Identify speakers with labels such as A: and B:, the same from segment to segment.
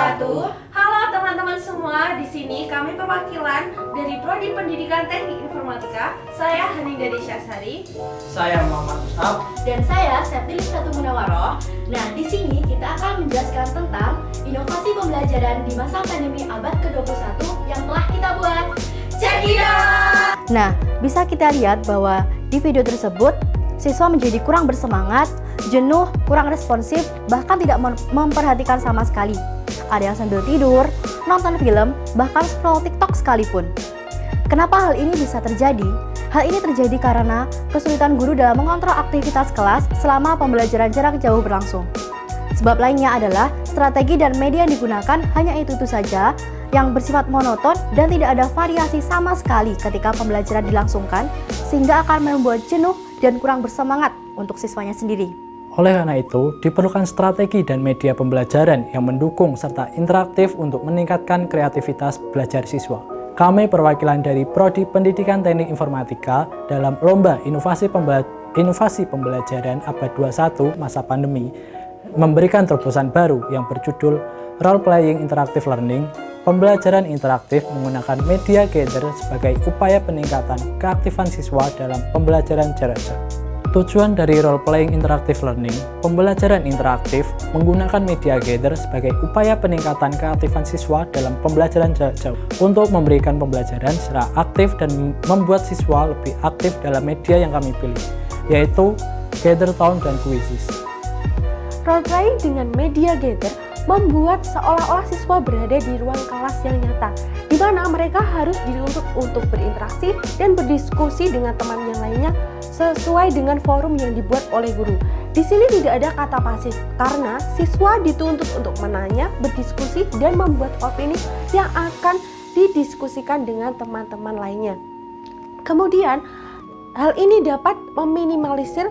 A: wabarakatuh. Halo teman-teman semua, di sini kami perwakilan dari Prodi Pendidikan Teknik Informatika. Saya Haninda Desyasari.
B: Saya Muhammad Ustaf.
C: Dan saya Septilis Ratu Munawaroh. Nah, di sini kita akan menjelaskan tentang inovasi pembelajaran di masa pandemi abad ke-21 yang telah kita buat. Check it out!
D: Nah, bisa kita lihat bahwa di video tersebut siswa menjadi kurang bersemangat, jenuh, kurang responsif, bahkan tidak memperhatikan sama sekali. Ada yang sambil tidur, nonton film, bahkan scroll TikTok sekalipun. Kenapa hal ini bisa terjadi? Hal ini terjadi karena kesulitan guru dalam mengontrol aktivitas kelas selama pembelajaran jarak jauh berlangsung. Sebab lainnya adalah strategi dan media yang digunakan hanya itu saja yang bersifat monoton dan tidak ada variasi sama sekali ketika pembelajaran dilangsungkan, sehingga akan membuat jenuh dan kurang bersemangat untuk siswanya sendiri.
B: Oleh karena itu, diperlukan strategi dan media pembelajaran yang mendukung serta interaktif untuk meningkatkan kreativitas belajar siswa. Kami perwakilan dari Prodi Pendidikan Teknik Informatika dalam Lomba Inovasi Pembelajaran Abad 21 Masa Pandemi memberikan terobosan baru yang berjudul Role Playing Interactive Learning. Pembelajaran interaktif menggunakan media gather sebagai upaya peningkatan keaktifan siswa dalam pembelajaran jarak jauh. Tujuan dari Role Playing Interactive Learning, pembelajaran interaktif menggunakan media gather sebagai upaya peningkatan keaktifan siswa dalam pembelajaran jarak jauh untuk memberikan pembelajaran secara aktif dan membuat siswa lebih aktif dalam media yang kami pilih, yaitu Gathertown dan Quizzes.
E: Role playing dengan media gather membuat seolah-olah siswa berada di ruang kelas yang nyata, di mana mereka harus dituntut untuk berinteraksi dan berdiskusi dengan teman yang lainnya sesuai dengan forum yang dibuat oleh guru. Di sini tidak ada kata pasif, karena siswa dituntut untuk menanya, berdiskusi, dan membuat opini yang akan didiskusikan dengan teman-teman lainnya. Kemudian, hal ini dapat meminimalisir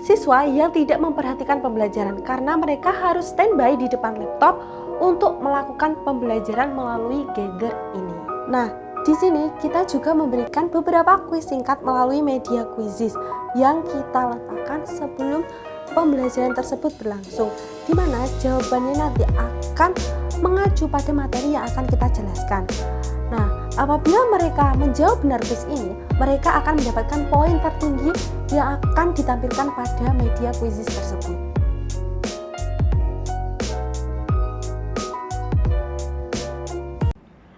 E: siswa yang tidak memperhatikan pembelajaran karena mereka harus standby di depan laptop untuk melakukan pembelajaran melalui gather ini. Nah, di sini kita juga memberikan beberapa kuis singkat melalui media quizzes yang kita letakkan sebelum pembelajaran tersebut berlangsung, di mana jawabannya nanti akan mengacu pada materi yang akan kita jelaskan. Nah, apabila mereka menjawab benar kuis ini, mereka akan mendapatkan poin tertinggi yang akan ditampilkan pada media quizzes tersebut.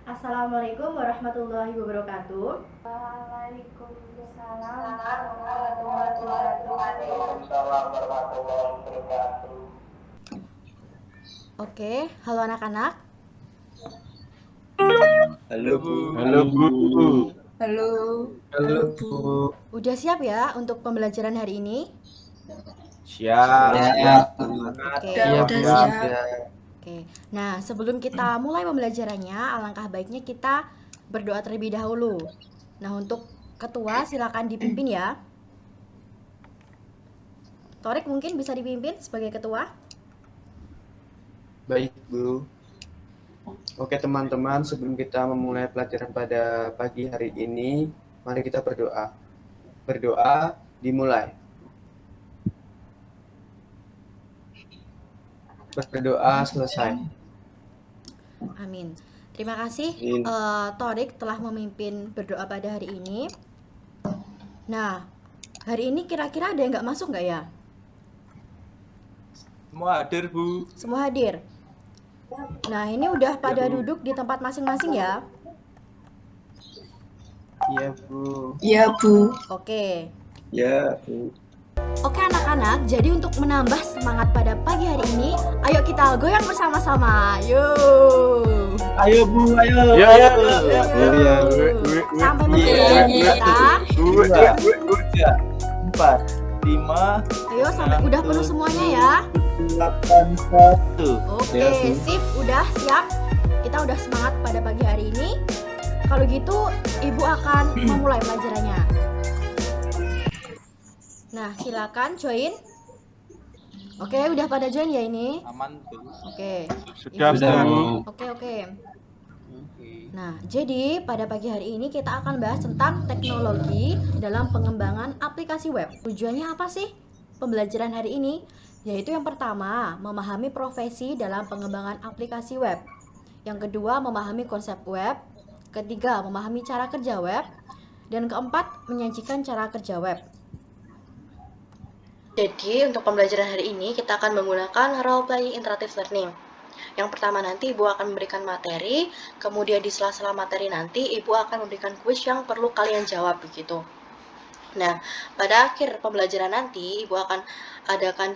C: Assalamualaikum warahmatullahi wabarakatuh.
E: Waalaikumsalam
F: warahmatullahi wabarakatuh.
D: Oke, halo anak-anak.
F: Halo Bu.
G: Halo Bu.
A: Halo.
G: Halo Bu.
D: Udah siap ya untuk pembelajaran hari ini?
G: Siap.
D: Oke.
G: Siap.
D: Oke. Nah, sebelum kita mulai pembelajarannya, alangkah baiknya kita berdoa terlebih dahulu. Nah, untuk ketua silakan dipimpin ya. Torik mungkin bisa dipimpin sebagai ketua.
G: Baik Bu. Oke teman-teman, sebelum kita memulai pelajaran pada pagi hari ini, mari kita berdoa. Berdoa dimulai. Berdoa selesai.
D: Amin. Terima kasih Torik telah memimpin berdoa pada hari ini. Nah, hari ini kira-kira ada yang nggak masuk nggak ya?
F: Semua hadir Bu.
D: Semua hadir. Nah, ini udah pada duduk di tempat masing-masing ya?
G: Iya Bu.
A: Iya Bu.
D: Oke.
G: Ya Bu.
D: Oke anak-anak, jadi untuk menambah semangat pada pagi hari ini, ayo kita goyang bersama-sama. Yuk.
F: Ayo Bu, ayo.
G: Ya.
D: Sampai menit kita.
F: 2, 4, 5,
D: Ayo sampai udah penuh semuanya ya.
F: 8, 1.
D: Oke,
G: Ya, Bu.
D: sip, udah siap. Kita udah semangat pada pagi hari ini. Kalau gitu, Ibu akan memulai pelajarannya. Nah, silakan join. Oke, udah pada join ya ini?
F: Aman Bu.
D: Oke.
G: Sudah Bu.
D: Oke. Nah, jadi pada pagi hari ini kita akan bahas tentang teknologi dalam pengembangan aplikasi web. Tujuannya apa sih pembelajaran hari ini? Yaitu yang pertama, memahami profesi dalam pengembangan aplikasi web. Yang kedua, memahami konsep web. Ketiga, memahami cara kerja web. Dan keempat, menyajikan cara kerja web. Jadi, untuk pembelajaran hari ini kita akan menggunakan role playing interactive learning. Yang pertama nanti Ibu akan memberikan materi, kemudian di sela-sela materi nanti Ibu akan memberikan kuis yang perlu kalian jawab begitu. Nah, pada akhir pembelajaran nanti Ibu akan adakan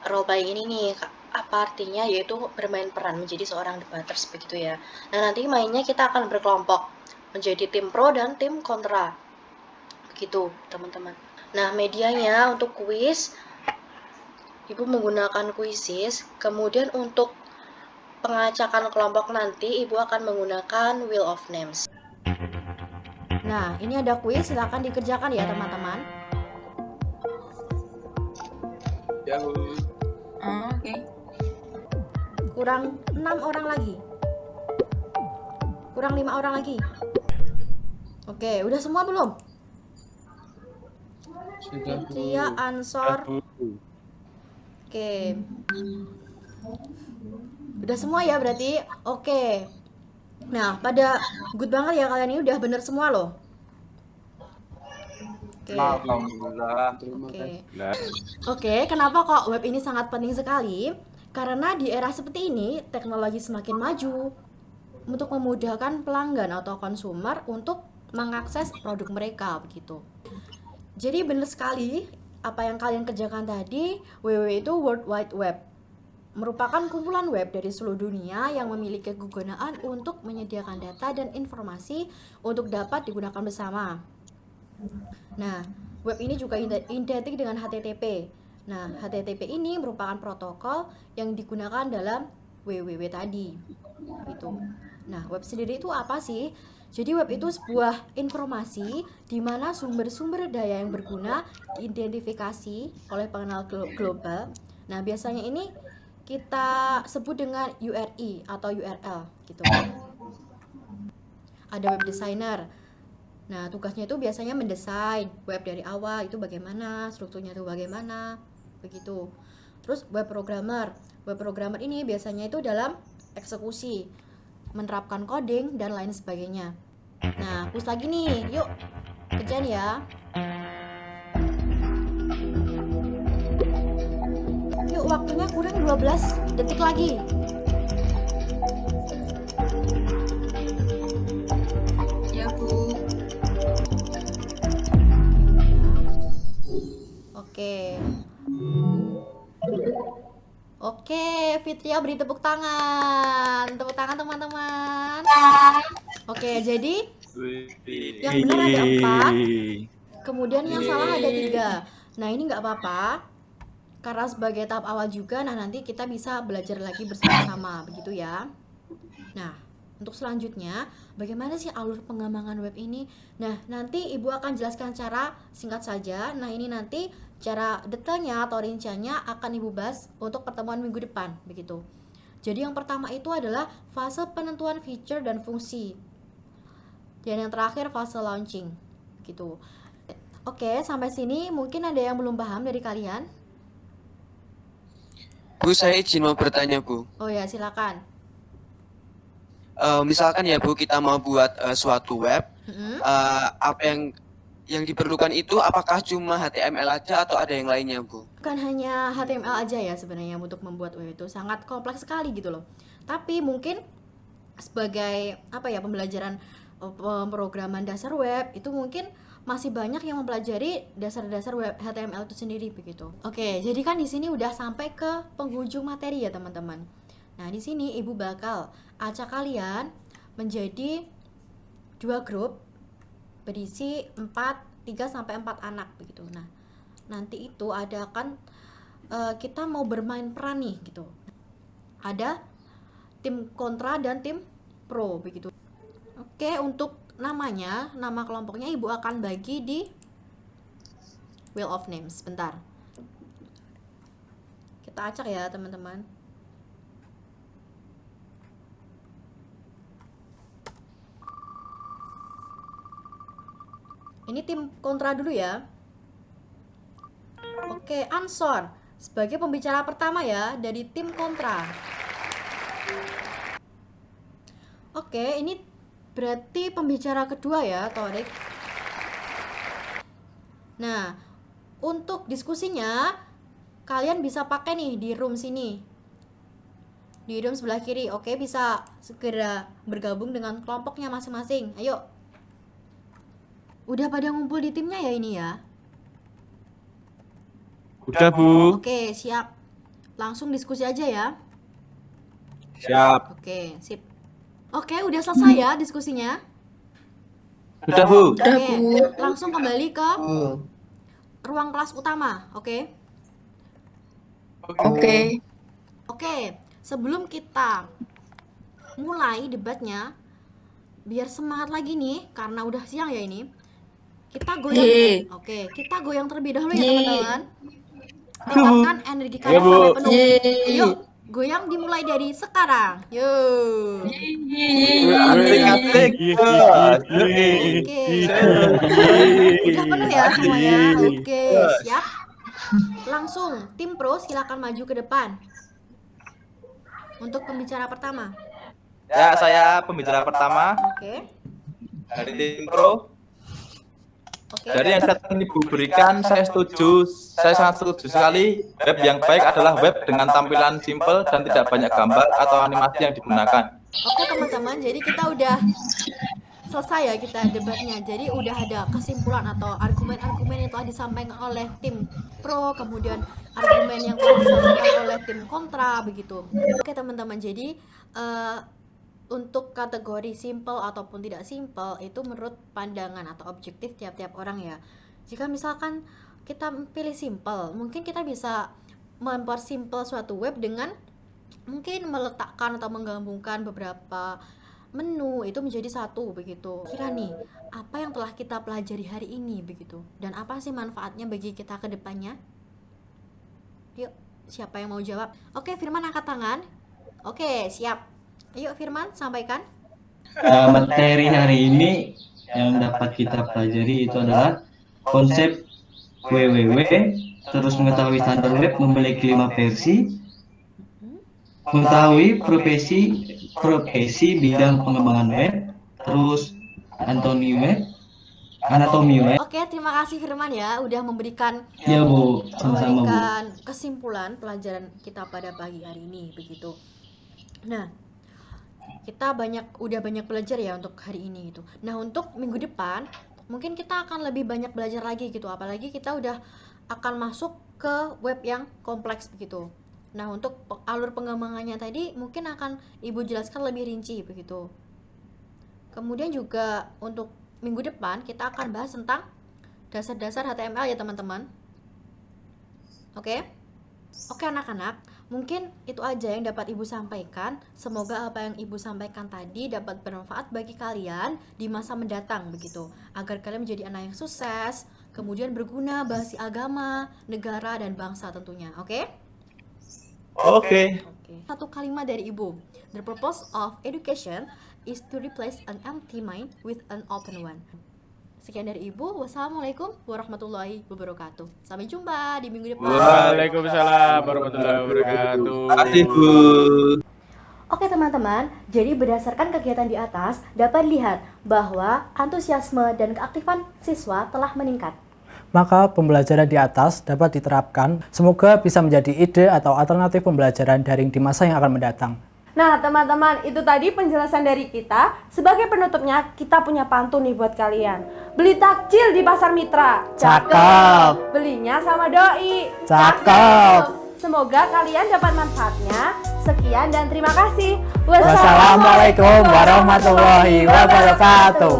D: role playing ini nih. Apa artinya? Yaitu bermain peran menjadi seorang debaters begitu ya. Nah, nanti mainnya kita akan berkelompok menjadi tim pro dan tim kontra. Begitu, teman-teman. Nah, medianya untuk kuis Ibu menggunakan Quizizz, kemudian untuk pengacakan kelompok nanti Ibu akan menggunakan Wheel of Names. Nah, ini ada kuis, silakan dikerjakan ya teman-teman.
F: Ya, Bu.
A: Oke.
D: Kurang 6 orang lagi. Kurang 5 orang lagi. Oke, udah semua belum?
G: Sudah, Bu.
D: Ria, Ansor. Oke. Udah semua ya berarti? Oke. Nah, pada good banget ya kalian ini udah bener semua loh. Oke.
F: Alhamdulillah.
G: Terima
D: Oke.
G: kasih.
D: Oke, kenapa kok web ini sangat penting sekali? Karena di era seperti ini, teknologi semakin maju untuk memudahkan pelanggan atau konsumer untuk mengakses produk mereka begitu. Jadi benar sekali apa yang kalian kerjakan tadi, WWW itu World Wide Web. Merupakan kumpulan web dari seluruh dunia yang memiliki kegunaan untuk menyediakan data dan informasi untuk dapat digunakan bersama. Nah, web ini juga identik dengan HTTP. Nah, HTTP ini merupakan protokol yang digunakan dalam WWW tadi. Gitu. Nah, web sendiri itu apa sih? Jadi web itu sebuah informasi di mana sumber-sumber daya yang berguna diidentifikasi oleh pengenal global. Nah, biasanya ini kita sebut dengan URI atau URL gitu. Ada web designer. Nah, tugasnya itu biasanya mendesain web dari awal itu bagaimana, strukturnya itu bagaimana, begitu. Terus web programmer. Web programmer ini biasanya itu dalam eksekusi, menerapkan coding dan lain sebagainya. Nah, push lagi nih. Yuk, kerjain ya. Yuk, waktunya kurang 12 detik lagi.
A: Ya, Bu.
D: Oke. Oke, Fitria beri tepuk tangan. Tepuk tangan teman-teman. Oke, jadi yang benar ada 4, kemudian yang salah ada 3. Nah, ini nggak apa-apa, karena sebagai tahap awal juga. Nah, nanti kita bisa belajar lagi bersama-sama, begitu ya. Nah, untuk selanjutnya, bagaimana sih alur pengembangan web ini? Nah, nanti Ibu akan jelaskan cara singkat saja. Nah, ini nanti cara detailnya atau rinciannya akan Ibu bahas untuk pertemuan minggu depan, begitu. Jadi yang pertama itu adalah fase penentuan feature dan fungsi. Dan yang terakhir fase launching, gitu. Oke, sampai sini mungkin ada yang belum paham dari kalian?
H: Bu, saya izin mau bertanya, Bu.
D: Oh ya, silakan.
H: Misalkan ya, Bu, kita mau buat suatu web,
D: Mm-mm.
H: apa yang diperlukan itu apakah cuma HTML aja atau ada yang lainnya, Bu?
D: Bukan hanya HTML aja ya sebenarnya untuk membuat web itu sangat kompleks sekali gitu loh. Tapi mungkin sebagai apa ya, pembelajaran pemrograman dasar web itu mungkin masih banyak yang mempelajari dasar-dasar web HTML itu sendiri begitu. Oke, jadi kan di sini udah sampai ke penghujung materi ya teman-teman. Nah, di sini Ibu bakal acak kalian menjadi 2 grup berisi 3 sampai 4 anak begitu. Nah, nanti itu ada kan kita mau bermain peran nih gitu. Ada tim kontra dan tim pro begitu. Oke, untuk namanya, nama kelompoknya Ibu akan bagi di Wheel of Names. Bentar. Kita acak ya, teman-teman. Ini tim kontra dulu ya. Oke, Ansor. sebagai pembicara pertama ya dari tim kontra. Oke, ini berarti pembicara kedua ya, Torik. Nah, untuk diskusinya kalian bisa pakai nih di room sini. Di room sebelah kiri. Oke, bisa segera bergabung dengan kelompoknya masing-masing. Ayo. Udah pada ngumpul di timnya ya ini ya?
F: Udah, Bu.
D: Oke, siap. Langsung diskusi aja ya.
F: Siap.
D: Oke, sip. Oke, udah selesai ya diskusinya?
F: Udah, Bu.
D: Oke, langsung kembali ke
G: Oh,
D: ruang kelas utama, oke?
F: Oke.
D: Oke, sebelum kita mulai debatnya, biar semangat lagi nih, karena udah siang ya ini, kita goyang. Oke, kita goyang terlebih dahulu ya teman-teman. Tingkatkan energi kalian sampai penuh. Yuk, goyang dimulai dari sekarang. Yuk.
F: Asik.
D: Oke. Udah penuh ya semuanya. Oke, siap. Langsung, tim pro silakan maju ke depan. Untuk pembicara pertama.
I: Ya, saya pembicara pertama
D: Oke.
I: dari tim pro.
D: Oke.
I: Dari yang tadi Ibu berikan, saya setuju. Saya sangat setuju sekali. Web yang baik adalah web dengan tampilan simple dan tidak banyak gambar atau animasi yang digunakan.
D: Oke teman-teman, jadi kita udah selesai ya kita debatnya. Jadi udah ada kesimpulan atau argumen-argumen yang telah disampaikan oleh tim pro, kemudian argumen yang telah disampaikan oleh tim kontra begitu. Oke teman-teman, jadi untuk kategori simple ataupun tidak simple itu menurut pandangan atau objektif tiap-tiap orang ya. Jika misalkan kita pilih simple, mungkin kita bisa mempersimple suatu web dengan mungkin meletakkan atau menggabungkan beberapa menu itu menjadi satu begitu. Kira nih, apa yang telah kita pelajari hari ini begitu, dan apa sih manfaatnya bagi kita ke depannya? Yuk, siapa yang mau jawab? Oke, Firman angkat tangan. Oke, siap. Ayo Firman, sampaikan.
J: Materi hari ini yang dapat kita pelajari itu adalah konsep WWW, terus mengetahui standar web memiliki 5 versi, mengetahui profesi bidang pengembangan web, terus anatomi web.
D: Oke, terima kasih Firman ya udah memberikan
J: Ya Bu, sama-sama Bu.
D: kesimpulan pelajaran kita pada pagi hari ini begitu. Nah, kita udah banyak belajar ya untuk hari ini gitu. Nah, untuk minggu depan mungkin kita akan lebih banyak belajar lagi gitu, apalagi kita udah akan masuk ke web yang kompleks begitu. Nah, untuk alur pengembangannya tadi mungkin akan Ibu jelaskan lebih rinci begitu. Kemudian juga untuk minggu depan kita akan bahas tentang dasar-dasar HTML ya teman-teman. Oke? Oke anak-anak, mungkin itu aja yang dapat Ibu sampaikan. Semoga apa yang Ibu sampaikan tadi dapat bermanfaat bagi kalian di masa mendatang begitu, agar kalian menjadi anak yang sukses, kemudian berguna bagi agama, negara, dan bangsa tentunya. Oke?
I: Oke.
D: Satu kalimat dari Ibu. The purpose of education is to replace an empty mind with an open one. Sekian dari Ibu. Wassalamualaikum warahmatullahi wabarakatuh. Sampai jumpa di minggu depan.
F: Waalaikumsalam warahmatullahi wabarakatuh.
I: Terima kasih Bu.
D: Oke teman-teman, jadi berdasarkan kegiatan di atas dapat dilihat bahwa antusiasme dan keaktifan siswa telah meningkat.
B: Maka pembelajaran di atas dapat diterapkan, semoga bisa menjadi ide atau alternatif pembelajaran daring di masa yang akan mendatang.
E: Nah teman-teman, itu tadi penjelasan dari kita. Sebagai penutupnya, kita punya pantun nih buat kalian. Beli takjil di pasar mitra.
B: Cakep.
E: Belinya sama doi.
B: Cakep.
E: Semoga kalian dapat manfaatnya. Sekian dan terima kasih.
B: Wassalamualaikum warahmatullahi wabarakatuh.